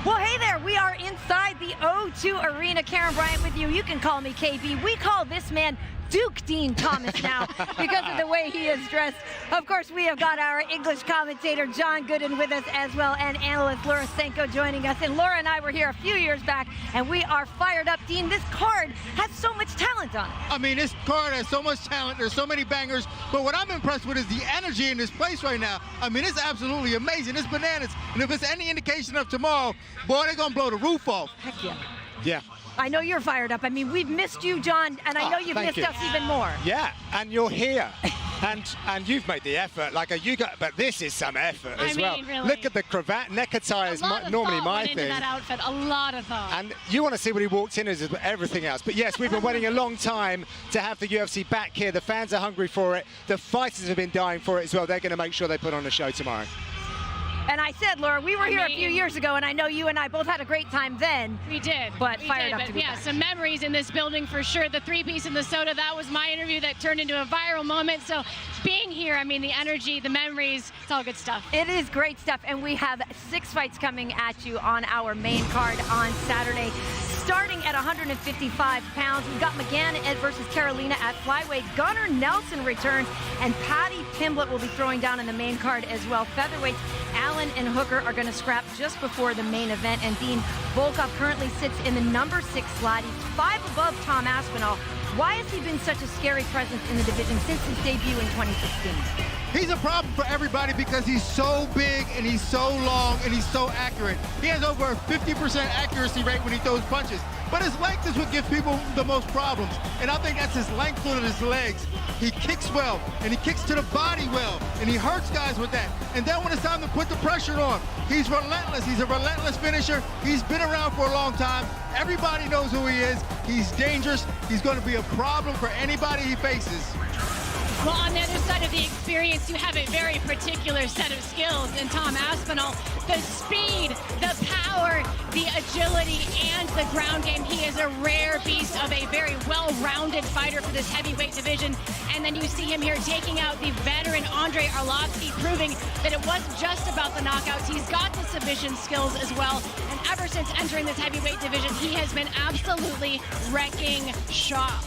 Well, hey there, we are inside the O2 Arena. Karen Bryant with you. You can call me KB. We call this man Duke Dean Thomas now because of the way he is dressed. Of course, we have got our English commentator John Gooden with us as well, and analyst Laura Senko joining us. And Laura and I were here a few years back, and we are fired up. Dean, this card has so much talent on it. I mean, this card has so much talent. There's so many bangers. But what I'm impressed with is the energy in this place right now. I mean, it's absolutely amazing. It's bananas. And if it's any indication of tomorrow, boy, they're going to blow the roof off. Heck yeah. Yeah. I know you're fired up. I mean, we've missed you, John, and I know you've missed us even more. Yeah, and you're here. and you've made the effort. But this is some effort as well. Really. Look at the cravat, necktie is normally my thing. That outfit, a lot of thought. And you want to see what he walked in as everything else. But yes, we've been waiting a long time to have the UFC back here. The fans are hungry for it. The fighters have been dying for it as well. They're going to make sure they put on a show tomorrow. And I said, Laura, we were here a few years ago, and I know you and I both had a great time then. We did. But fired up to be yeah, back. some memories in this building for sure. The three-piece and the soda, that was my interview that turned into a viral moment. So being here, I mean, the energy, the memories, it's all good stuff. It is great stuff, and we have 6 fights coming at you on our main card on Saturday. Starting at 155 pounds, we've got McGann versus Carolina at Flyweight. Gunnar Nelson returns, and Patty Pimblett will be throwing down in the main card as well. Featherweight, Allen and Hooker are going to scrap just before the main event, and Dean, Volkov currently sits in the number 6 slot. He's 5 above Tom Aspinall. Why has he been such a scary presence in the division since his debut in 2016? He's a problem for everybody because he's so big and he's so long and he's so accurate. He has over a 50% accuracy rate when he throws punches. But his length is what gives people the most problems. And I think that's his length of his legs. He kicks well, and he kicks to the body well, and he hurts guys with that. And then when it's time to put the pressure on, he's relentless. He's a relentless finisher. He's been around for a long time. Everybody knows who he is. He's dangerous. He's going to be a problem for anybody he faces. Well, on the other side of the experience, you have a very particular set of skills in Tom Aspinall. The speed, the power, the agility, and the ground game. He is a rare beast of a very well-rounded fighter for this heavyweight division. And then you see him here taking out the veteran Andrei Arlovski, proving that it wasn't just about the knockouts. He's got the submission skills as well. And ever since entering this heavyweight division, he has been absolutely wrecking shop.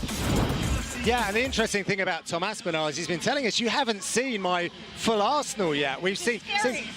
Yeah, and the interesting thing about Tom Aspinall is he's been telling us, you haven't seen my full arsenal yet. We've seen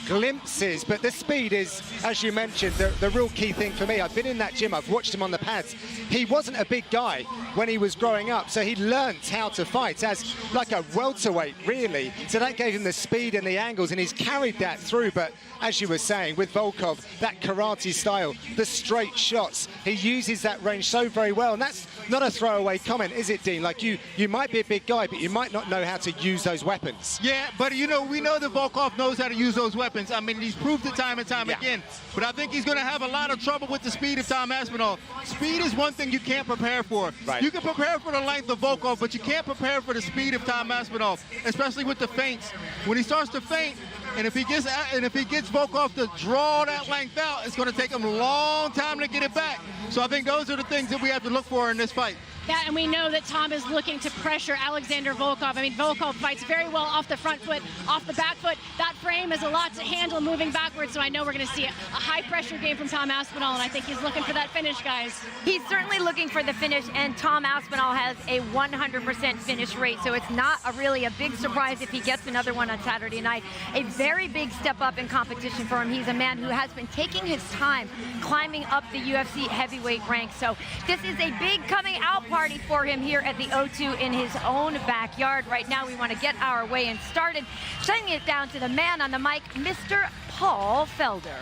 glimpses, but the speed is, as you mentioned, the real key thing for me. I've been in that gym, I've watched him on the pads. He wasn't a big guy when he was growing up, so he learnt how to fight as like a welterweight, really. So that gave him the speed and the angles, and he's carried that through. But as you were saying, with Volkov, that karate style, the straight shots, he uses that range so very well. And that's not a throwaway comment, is it, Dean? Like you might be a big guy, but you might not know how to use those weapons. Yeah, but you know, we know that Volkov knows how to use those weapons. I mean, he's proved it time and time again. But I think he's going to have a lot of trouble with the speed of Tom Aspinall. Speed is one thing you can't prepare for. Right. You can prepare for the length of Volkov, but you can't prepare for the speed of Tom Aspinall, especially with the feints. When he starts to feint, and if he gets Volkov to draw that length out, it's going to take him a long time to get it back. So I think those are the things that we have to look for in this fight. Yeah, and we know that Tom is looking to pressure Alexander Volkov. I mean, Volkov fights very well off the front foot, off the back foot. That frame is a lot to handle moving backwards, so I know we're going to see a high-pressure game from Tom Aspinall, and I think he's looking for that finish, guys. He's certainly looking for the finish, and Tom Aspinall has a 100% finish rate, so it's not really a big surprise if he gets another one on Saturday night. A very big step up in competition for him. He's a man who has been taking his time climbing up the UFC heavyweight ranks, so this is a big coming out party for him here at the O2 in his own backyard. Right now, we want to get our weigh-in started, sending it down to the man on the mic, Mr. Paul Felder.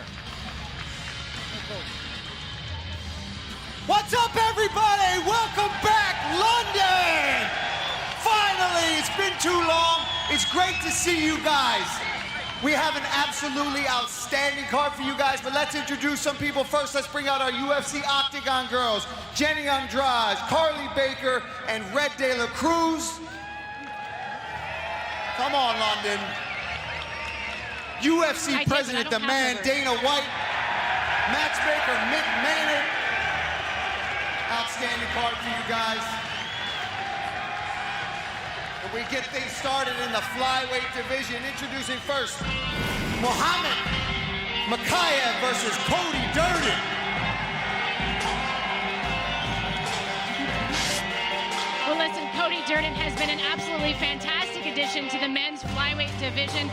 What's up, everybody? Welcome back, London! Finally, it's been too long. It's great to see you guys. We have an absolutely outstanding card for you guys, but let's introduce some people first. Let's bring out our UFC Octagon girls, Jenny Andrade, Carly Baker, and Red De La Cruz. Come on, London. UFC President, the man, Dana White. Matchmaker, Mick Maynard. Outstanding card for you guys. And we get things started in the flyweight division. Introducing first, Muhammad Makayev versus Cody Durden. been an absolutely fantastic addition to the men's flyweight division,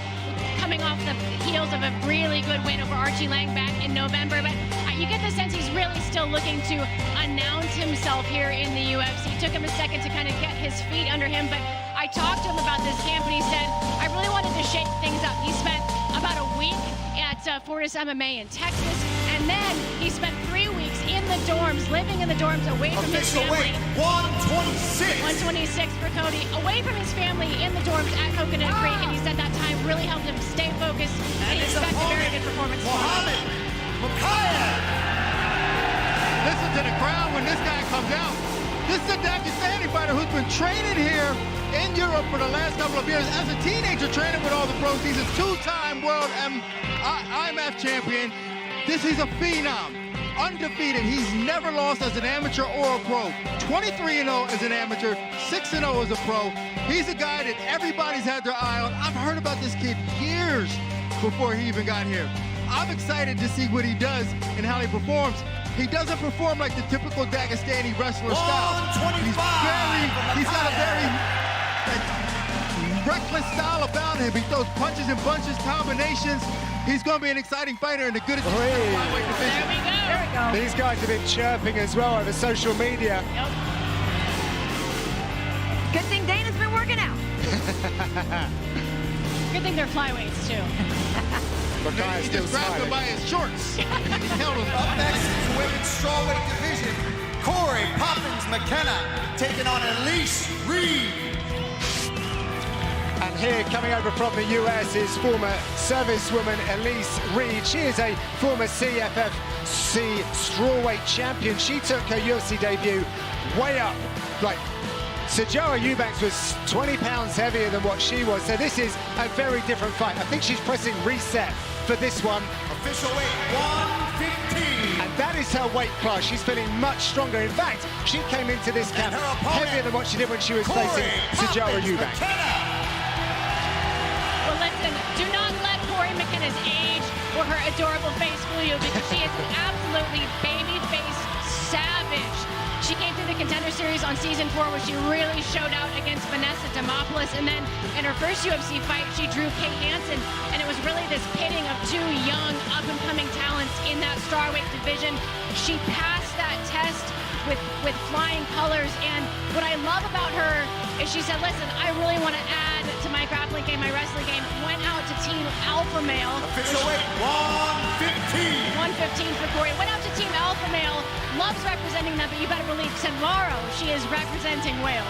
coming off the heels of a really good win over Archie Lang back in November. But you get the sense he's really still looking to announce himself here in the UFC. It took him a second to kind of get his feet under him, but I talked to him about this camp, and he said, I really wanted to shake things up. He spent about a week at Fortis MMA in Texas, and then he spent 3 weeks in the dorms, living in the dorms away from his family. 126. 126 for Cody, away from his family in the dorms at Coconut Creek, and he said that time really helped him stay focused, and he expects a very good performance. Mohammed Mokaev. Listen to the crowd when this guy comes out. This is a Dagestani fighter who's been training here in Europe for the last couple of years. As a teenager, training with all the pros. He's a two-time world IMF champion. He's a phenom. Undefeated. He's never lost as an amateur or a pro. 23-0 as an amateur, 6-0 as a pro. He's a guy that everybody's had their eye on. I've heard about this kid years before he even got here. I'm excited to see what he does and how he performs. He doesn't perform like the typical Dagestani wrestler style. He's got a very reckless style about him. He throws punches and bunches, combinations. He's going to be an exciting fighter in the good flyweight division. There we go. There we go. These guys have been chirping as well over social media. Yep. Good thing Dana's been working out. Good thing they're flyweights, too. He just grabbed him by his shorts. He held him. Up next is the women's strawweight division. Corey Poppins McKenna taking on Elise Reed. And here, coming over from the US, is former servicewoman Elise Reed. She is a former CFFC strawweight champion. She took her UFC debut way up. Like, Sajara Eubanks was 20 pounds heavier than what she was, so this is a very different fight. I think she's pressing reset for this one. Official weight 115. And that is her weight class. She's feeling much stronger. In fact, she came into this camp heavier than what she did when she was facing Sajara Eubanks. Well, listen, do not let Corey McKenna's age or her adorable face fool you, because she is an absolutely baby-faced savage. She came through the Contender Series on Season 4, where she really showed out against Vanessa Demopoulos, and then in her first UFC fight, she drew Kate Hansen, and it was really this pitting of two young, up-and-coming talents in that strawweight division. She passed that test with flying colors, and what I love about her is she said, listen, I really want to add to my grappling game, my wrestling game. Went out to Team Alpha Male. Official weight 115. 115 for Corey. Went out to Team Alpha Male. Loves representing them, but you better believe tomorrow she is representing Wales.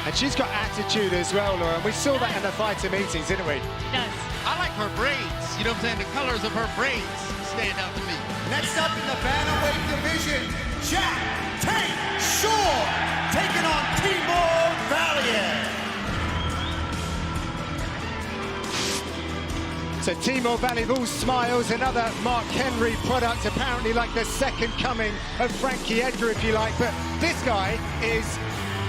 And she's got attitude as well, Laura. And we saw that in the fighter meetings, didn't we? She does. I like her braids. You know what I'm saying? The colors of her braids stand out to me. Next up in the Bantamweight division, Jack Tank Shore taking on Timur Valiev. So Timur Valiev, all smiles, another Mark Henry product, apparently like the second coming of Frankie Edgar, if you like. But this guy is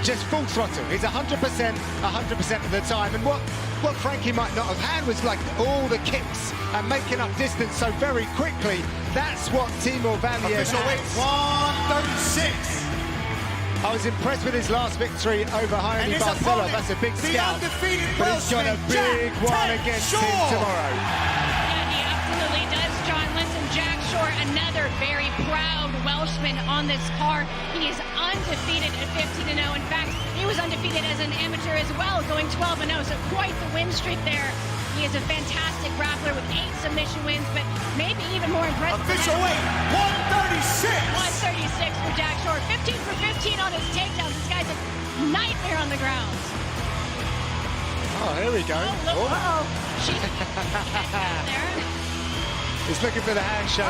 just full throttle. He's 100% of the time. And what Frankie might not have had was like all the kicks and making up distance so very quickly. That's what Timur Valiev Official weight 136. I was impressed with his last victory over Jaime Barcelo. That's a big scout. But he's got a big one against him tomorrow. Yeah, he absolutely does, John. Listen, Jack Shore, another very proud Welshman on this card. He is undefeated at 15-0. In fact, he was undefeated as an amateur as well, going 12-0. So quite the win streak there. He is a fantastic grappler with 8 submission wins, but maybe even more impressive. Official weight 136. 136 for Jack Shore. 15 for 15 on his takedowns. This guy's a nightmare on the ground. Oh, here we go. Oh, look. Uh-oh. She's there. He's looking for the handshake.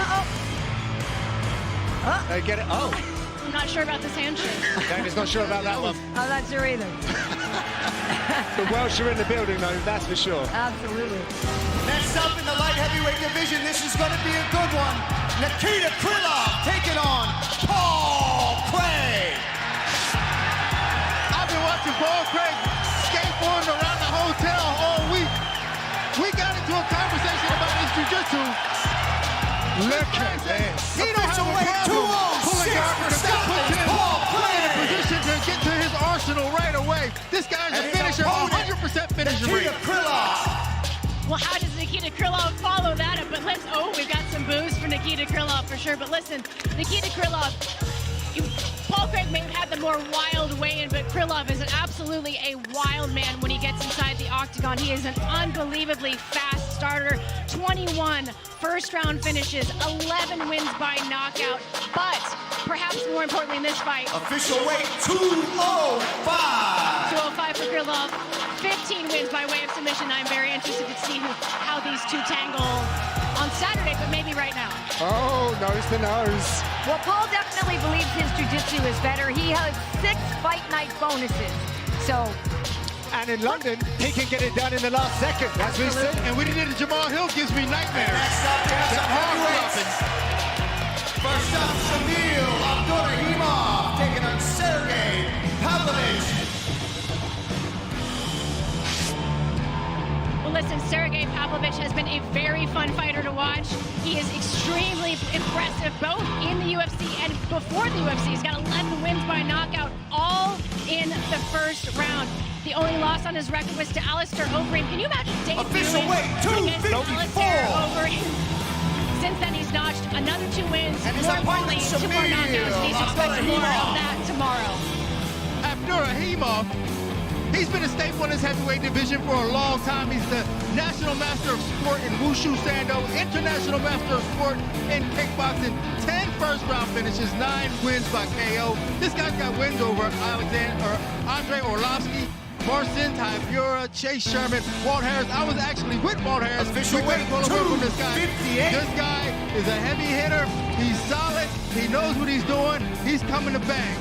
They get it. Oh. I'm not sure about this handshake. Dana's not sure about that one. I'm not sure either. The Welsh are in the building, though, that's for sure. Absolutely. Next up in the light heavyweight division, this is going to be a good one. Nikita Krylov taking on Paul Craig. I've been watching Paul Craig skateboarding around the hotel all week. We got into a conversation about his jiu-jitsu. Look at this. He don't have a problem pulling guard for the puts him in a position to get to his arsenal right away. This guy's a And his finisher, opponent, 100% finisher Nikita rate. Krylov. Well, how does Nikita Krylov follow that up? But we've got some boos for Nikita Krylov for sure. But listen, Nikita Krylov, Paul Craig may have had the more wild weigh-in, but Krylov is absolutely a wild man when he gets inside the octagon. He is an unbelievably fast starter. 21 first-round finishes, 11 wins by knockout. But perhaps more importantly in this fight, Official weight 205. 205 for Krylov, 15 wins by way of submission. I'm very interested to see how these two tangle on Saturday, but maybe right now. Oh, nose to nose. Well, Paul definitely believes his jiu-jitsu is better. He has 6 fight night bonuses. So, And in London, he can get it done in the last second, as we've seen. And what he did to Jamal Hill gives me nightmares. Next up, we have That some arm heavyweights. dropping. First up, Shamil Abdurrahimov taking on Sergey Pavlovich. Well, listen, Sergey Pavlovich has been a very fun fighter to watch. He is extremely impressive, both in the UFC and before the UFC. He's got 11 wins by knockout, all in the first round. The only loss on his record was to Alistair Overeem. Can you imagine Official debuting weight, against 254. Alistair Overeem? Since then, he's notched another 2 wins, And his more importantly, opponent, 2 more knockouts. And he's expecting more of Abdurrahimov. that tomorrow. Abdurrahimov, he's been a staple in his heavyweight division for a long time. He's the national master of sport in Wushu Sando, international master of sport in kickboxing, 10 first-round finishes, 9 wins by KO. This guy's got wins over Andre Orlovsky, Marcin Tybura, Chase Sherman, Walt Harris. I was actually with Walt Harris. Official We couldn't weight, pull away from this guy. 258. This guy is a heavy hitter. He's solid. He knows what he's doing. He's coming to bang.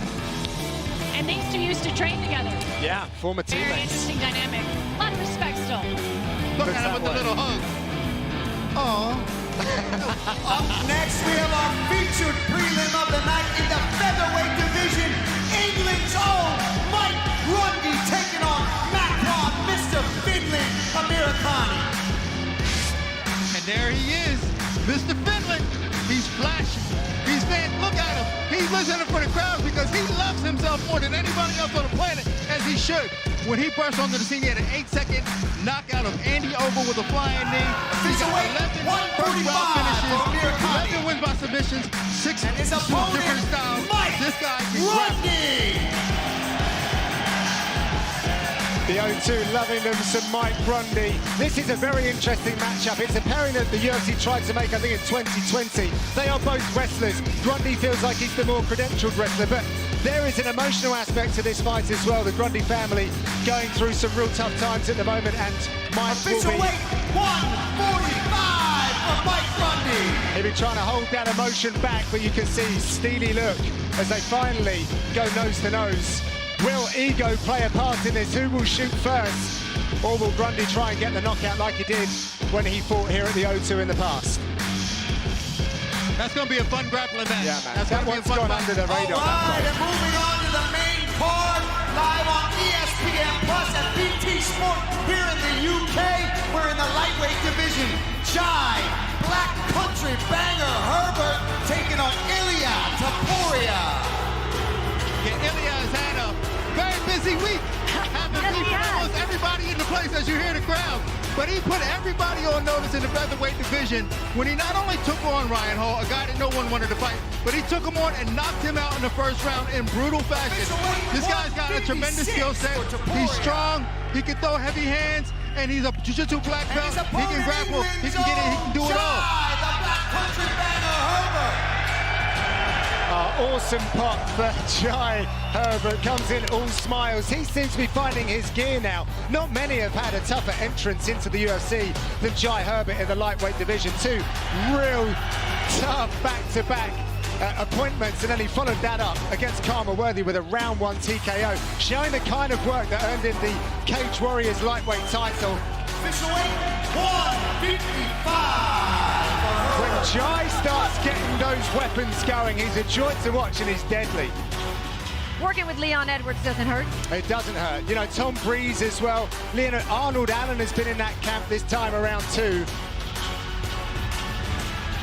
And these two used to train together. Yeah, former Very teammates. interesting dynamic. A lot of respect still. Look Looks at him that with the way. little hug. Oh. Up next, we have our featured prelim of the night in the featherweight division. England's own Mike Grundy taking on Macron, Mr. Finland, Americani. And there he is, Mr. Finland. He's flashing. He's saying, look at him. He's listening for the crowd because he loves himself more than anybody else on the planet, as he should. When he burst onto the scene, he had an 8-second knockout of Andy Oval with a flying knee. He got 11 first-round 145 finishes, 11 wins by submissions, 6 And his opponent, different styles. Mike This guy can grapple. Grundy. The O2 loving them some Mike Grundy. This is a very interesting matchup. It's a pairing that the UFC tried to make, I think, in 2020. They are both wrestlers. Grundy feels like he's the more credentialed wrestler, but there is an emotional aspect to this fight as well. The Grundy family going through some real tough times at the moment, and Mike will Official be... weight 145 for Mike Grundy. He'll be trying to hold that emotion back, but you can see steely look as they finally go nose to nose. Will ego play a part in this? Who will shoot first? Or will Grundy try and get the knockout like he did when he fought here at the O2 in the past? That's going to be a fun grappling match. Yeah, man. That's That going to be a one's fun gone fight. under the radar. that All right, fight. and moving on to the main card, live on ESPN Plus and BT Sport here in the UK. We're in the lightweight division. Jai, Black Country Banger Herbert taking on Ilya Taporia. Yeah, Ilya has had a very busy week. Having Yes, he beat has. almost everybody in the place as you hear the crowd. But he put everybody on notice in the featherweight division when he not only took on Ryan Hall, a guy that no one wanted to fight, but he took him on and knocked him out in the first round in brutal fashion. This guy's got a tremendous skill set. He's strong. He can throw heavy hands, and he's a jiu-jitsu black belt. He can grapple. He can get it. He can do it all. Jai, the Black Country Banger Herbert. Awesome pop for Jai Herbert. Comes in all smiles. He seems to be finding his gear now. Not many have had a tougher entrance into the UFC than Jai Herbert in the lightweight division. 2 real tough back-to-back appointments, and then he followed that up against Karma Worthy with a round 1 TKO, showing the kind of work that earned him the Cage Warriors lightweight title. Official weight 155. When Jai starts getting those weapons going, he's a joy to watch, and he's deadly. working with Leon Edwards doesn't hurt. It doesn't hurt. You know, Tom Breeze as well. Leonard Arnold Allen has been in that camp this time around too.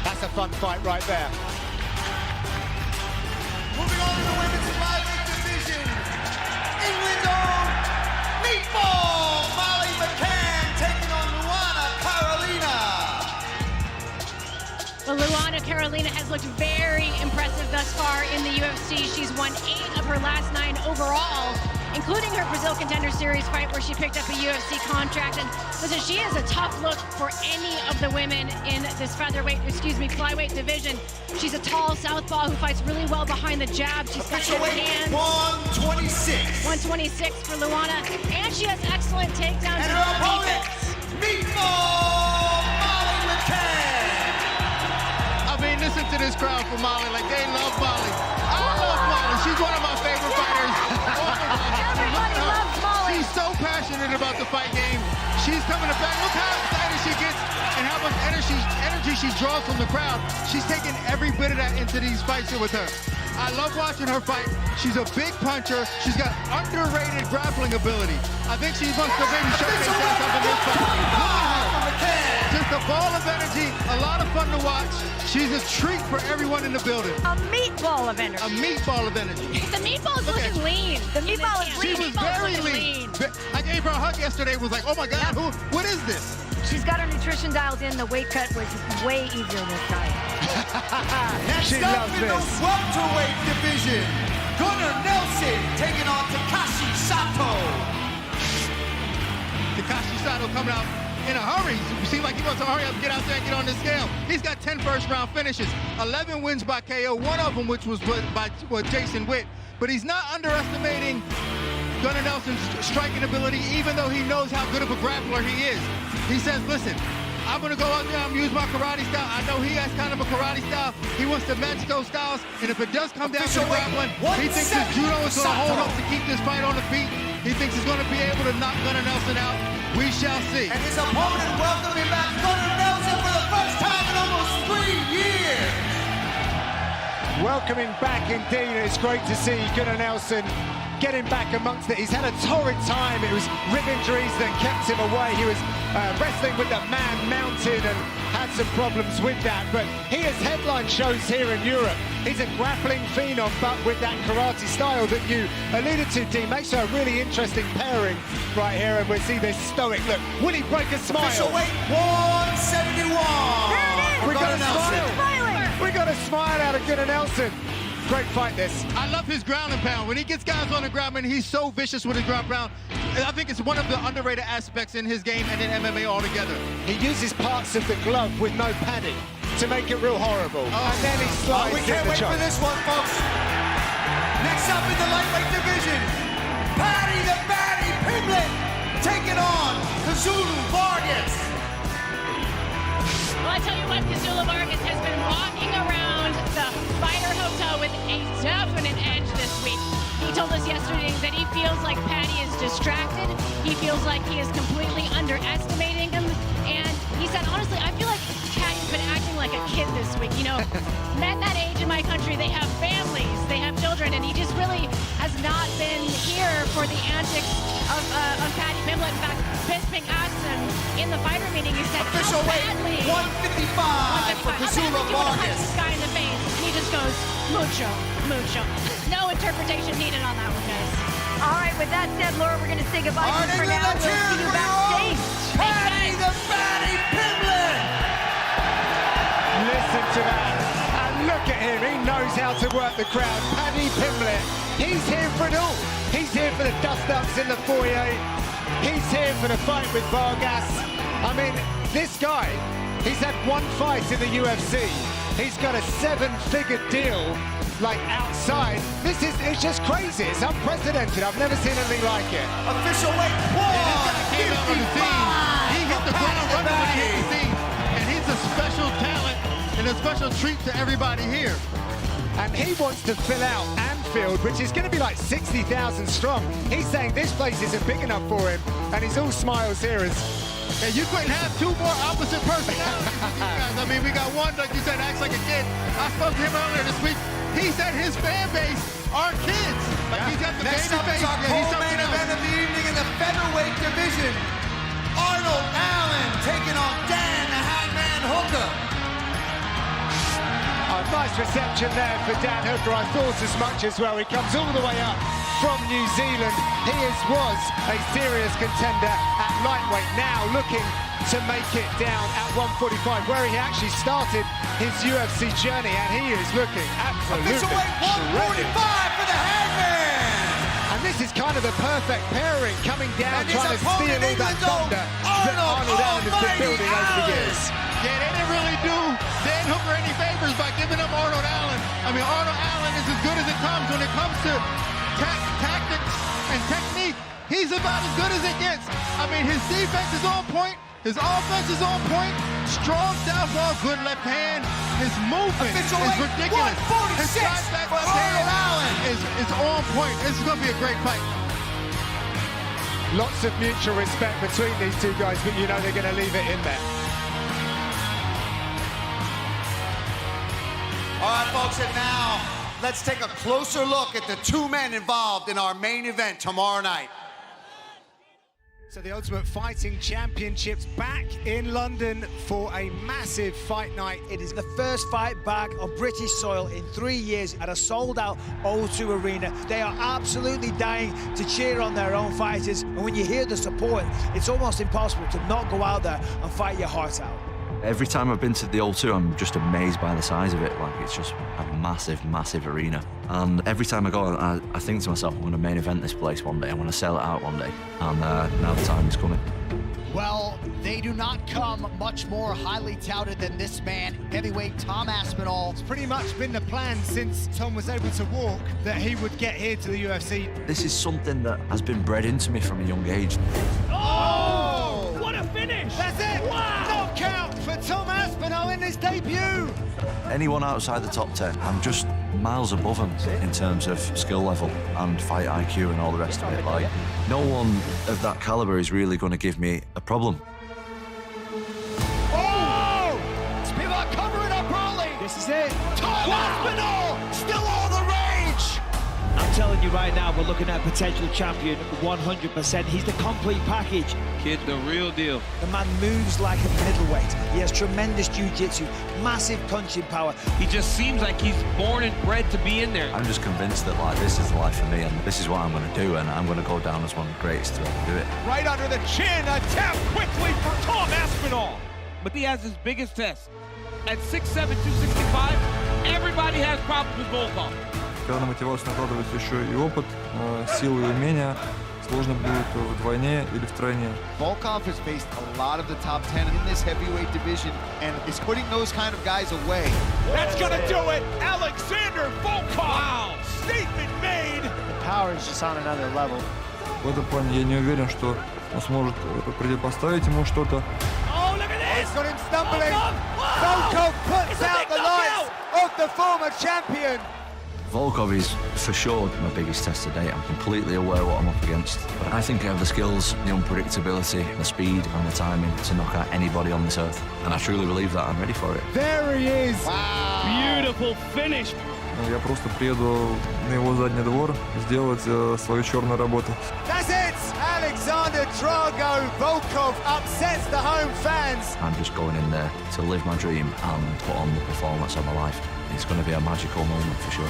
That's a fun fight right there. Moving on to the women's flyweight division. England's own Carolina has looked very impressive thus far in the UFC. She's won 8 of her last 9 overall, including her Brazil Contender Series fight where she picked up a UFC contract. And listen, she is a tough look for any of the women in this flyweight division. She's a tall southpaw who fights really well behind the jab. She's got good hands. 126. 126 for Luana. And she has excellent takedowns. And her opponent, Meatball Molly McCann. I mean, listen to this crowd for Molly. Like, they love Molly. I love Molly. She's one of my favorite fighters. Everybody loves Molly. She's so passionate about the fight game. She's coming to back. Look how excited she gets and how much energy she draws from the crowd. She's taking every bit of that into these fights here with her. I love watching her fight. She's a big puncher. She's got underrated grappling ability. I think she wants to maybe showcase that up in this fight. Just a ball of energy, a lot of fun to watch. She's a treat for everyone in the building. A meatball of energy. A meatball of energy. The meatball is looking lean. The meatball is She lean. was very lean. I gave her a hug yesterday. Was like, oh my God, what is this? She's got her nutrition dialed in. The weight cut was way easier this time. Next She up loves in the this. welterweight division, Gunnar Nelson taking on Takashi Sato. Takashi Sato coming out in a hurry. It seems like he wants to hurry up and get out there and get on the scale. He's got 10 first-round finishes, 11 wins by KO, one of them which was by Jason Witt. But he's not underestimating Gunnar Nelson's striking ability, even though he knows how good of a grappler he is. He says, listen, I'm going to go out there and use my karate style. I know he has kind of a karate style. He wants to match those styles. And if it does come down to grappling, he thinks his judo is going to hold up to keep this fight on the feet. He thinks he's going to be able to knock Gunnar Nelson out. We shall see. And his opponent welcoming back Gunnar Nelson for the first time in almost 3 years. Welcoming back indeed. It's great to see Gunnar Nelson getting back amongst it. He's had a torrid time. It was rib injuries that kept him away. He was wrestling with the man mountain and had some problems with that. But he has headline shows here in Europe. He's a grappling phenom, but with that karate style that you alluded to, Dean. Makes for a really interesting pairing right here. And we see this stoic look. Will he break a smile? Official weight 171. There it is. We got a smile. Smiling. We got a smile out of Gunnar Nelson. Great fight, this. I love his ground and pound. When he gets guys on the ground, man, he's so vicious with his ground and pound. I think it's one of the underrated aspects in his game and in MMA altogether. He uses parts of the glove with no padding to make it real horrible. And then he slides We can't in the wait for choke. this one, folks. Next up in the lightweight division, Patty the Batty Pimblett taking on Kazulu Vargas. Well, I tell you what, Kazula Vargas has been walking around the fighter hotel with a definite edge this week. He told us yesterday that he feels like Patty is distracted. He feels like he is completely underestimating him. And he said, honestly, I feel like Patty's been acting like a kid this week. You know, men that age in my country, they have families, they have children, and he just really has not been here for the antics of Patty Pimblett. In fact, Bisping asked him in the fighter meeting, he said, Official how weight badly? 155 for How badly Kazula do you want to punch Vargas. this guy in the face? And he just goes, mucho, mucho. No interpretation needed on that one, guys. All right, with that said, Laura, we're going to say goodbye All right, for now. let's We'll hear see it you for backstage. Patty the Batty Pimblett. Listen to that. And look at him. He knows how to work the crowd. Paddy Pimblett. He's here for it all. He's here for the dust-ups in the foyer. He's here for the fight with Vargas. I mean, this guy, he's had one fight in the UFC. He's got a 7-figure deal, like, outside. It's just crazy. It's unprecedented. I've never seen anything like it. Official weight Came out on the scene. He hit the ground running when he hit the 155. scene. And he's a special talent and a special treat to everybody here. And he wants to fill out Anfield, which is going to be like 60,000 strong. He's saying this place isn't big enough for him, and he's all smiles here as... And you couldn't have two more opposite personalities with these guys. I mean, we got one, like you said, acts like a kid. I spoke to him earlier this week. He said his fan base are kids. Like, he's got the Next baby up face. is our Yeah, he's co-main something event else. of the evening in the featherweight division. Arnold Allen taking on Dan the Hangman Hooker. Oh, nice reception there for Dan Hooker. I thought as much as well. He comes all the way up from New Zealand. He was a serious contender at lightweight, now looking to make it down at 145, where he actually started his UFC journey, and he is looking absolutely Official weight 145 for the Hangman! And this is kind of the perfect pairing, coming down, And his trying to steal opponent, all that England's own thunder that Arnold Allen has been building over the years. Yeah, they didn't really do Dan Hooker any favors by giving up Arnold Allen. I mean, Arnold Allen is as good as it comes when it comes to tactics and technique. He's about as good as it gets. I mean, his defense is on point. His offense is on point. Strong southpaw, good left hand. His movement is ridiculous. His shot back left hand is on point. This is going to be a great fight. Lots of mutual respect between these two guys, but you know they're going to leave it in there. All right, folks, and now let's take a closer look at the two men involved in our main event tomorrow night. So the Ultimate Fighting Championships back in London for a massive fight night. It is the first fight back on British soil in 3 years at a sold-out O2 arena. They are absolutely dying to cheer on their own fighters, and when you hear the support, it's almost impossible to not go out there and fight your heart out. Every time I've been to the O2, I'm just amazed by the size of it. Like, it's just a massive, massive arena. And every time I go, I think to myself, I'm going to main event this place one day. I'm going to sell it out one day. And now the time is coming. Well, they do not come much more highly touted than this man, heavyweight Tom Aspinall. It's pretty much been the plan since Tom was able to walk that he would get here to the UFC. This is something that has been bred into me from a young age. Oh! What a finish! That's it! Wow! Knockout for Tom Aspinall in his debut! Anyone outside the top 10, I'm just miles above them in terms of skill level and fight IQ and all the rest of it. Like, no one of that caliber is really going to give me a problem. Oh! Spivak covering up early. This is it. Tom Aspinall still all the rage. I'm telling you right now, we're looking at potential champion 100%. He's the complete package. Kid, the real deal. The man moves like a middleweight. He has tremendous jiu-jitsu, massive punching power. He just seems like he's born and bred to be in there. I'm just convinced that, like, this is the life for me, and this is what I'm going to do, and I'm going to go down as one of the greatest to ever do it. Right under the chin, a tap quickly for Tom Aspinall. But he has his biggest test. At 6'7", 265, everybody has problems with Volkov. Когда на мотивацию накладывается еще и опыт, силы и умения, сложно будет вдвойне или втройне. Volkov has faced a lot of the top 10 in this heavyweight division and is putting those kind of guys away. That's gonna do it! Alexander Volkov! Wow. Statement made! The power is just on another level. В этом плане я не уверен, что он сможет противопоставить ему что-то. Oh, look at this! He's got him stumbling. Volkov puts out the lights of the former champion. Volkov is for sure my biggest test to date. I'm completely aware what I'm up against. But I think I have the skills, the unpredictability, the speed and the timing to knock out anybody on this earth. And I truly believe that I'm ready for it. There he is! Wow. Beautiful finish. Я просто приеду на его задний двор сделать свою черную работу. That's it! Alexander Drago Volkov upsets the home fans. I'm just going in there to live my dream and put on the performance of my life. It's going to be a magical moment for sure.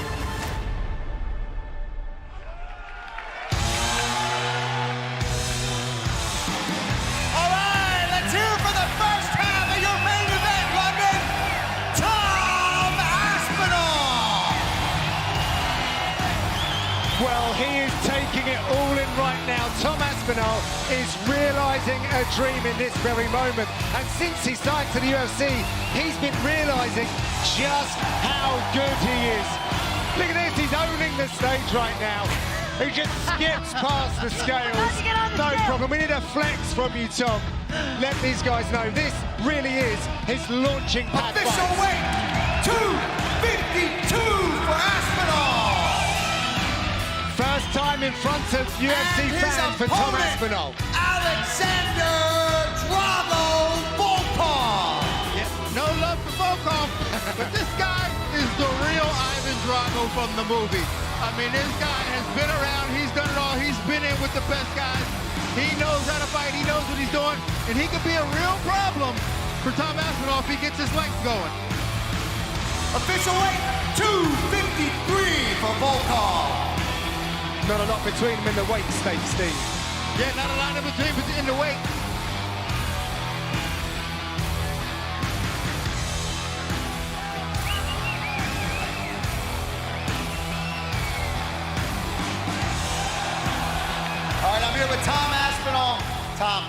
All right, let's hear it for the first half of your main event, London, Tom Aspinall. Well, he is taking it all in right now. Tom Aspinall is realising a dream in this very moment. And since he signed to the UFC, he's been realising just how good he is. Look at this, he's owning the stage right now. He just skips past the scales. No problem, we need a flex from you, Tom. Let these guys know this really is his launching pad fight. Official weight 252 for Aspinall. First time in front of UFC fans for Tom Aspinall. Alexander Drago Volkov. Yeah, no love for Volkov, but this guy is the real Ivan Drago from the movie. I mean, this guy has been around, he's done it all, he's been in with the best guys. He knows how to fight, he knows what he's doing, and he could be a real problem for Tom Aspinall if he gets his legs going. Official weight 253 for Volkov. not a lot between them in the weight stakes, Steve. Yeah, not a lot in between in the weight. All right, I'm here with Tom Aspinall. Tom,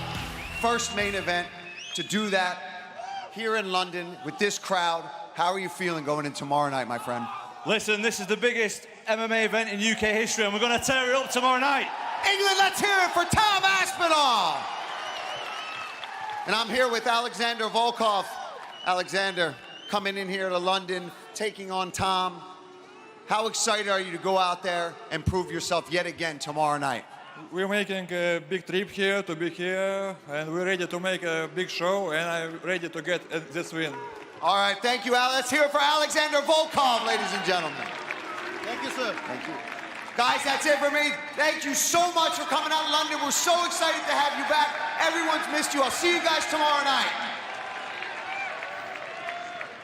first main event to do that here in London with this crowd. How are you feeling going in tomorrow night, my friend? Listen, this is the biggest MMA event in UK history, and we're going to tear it up tomorrow night. England, let's hear it for Tom Aspinall. And I'm here with Alexander Volkov. Alexander, coming in here to London, taking on Tom. How excited are you to go out there and prove yourself yet again tomorrow night? We're making a big trip here to be here, and we're ready to make a big show, and I'm ready to get this win. All right, thank you, Al. Let's hear it for Alexander Volkov, ladies and gentlemen. Thank you, sir. Thank you. Guys, that's it for me. Thank you so much for coming out to London. We're so excited to have you back. Everyone's missed you. I'll see you guys tomorrow night.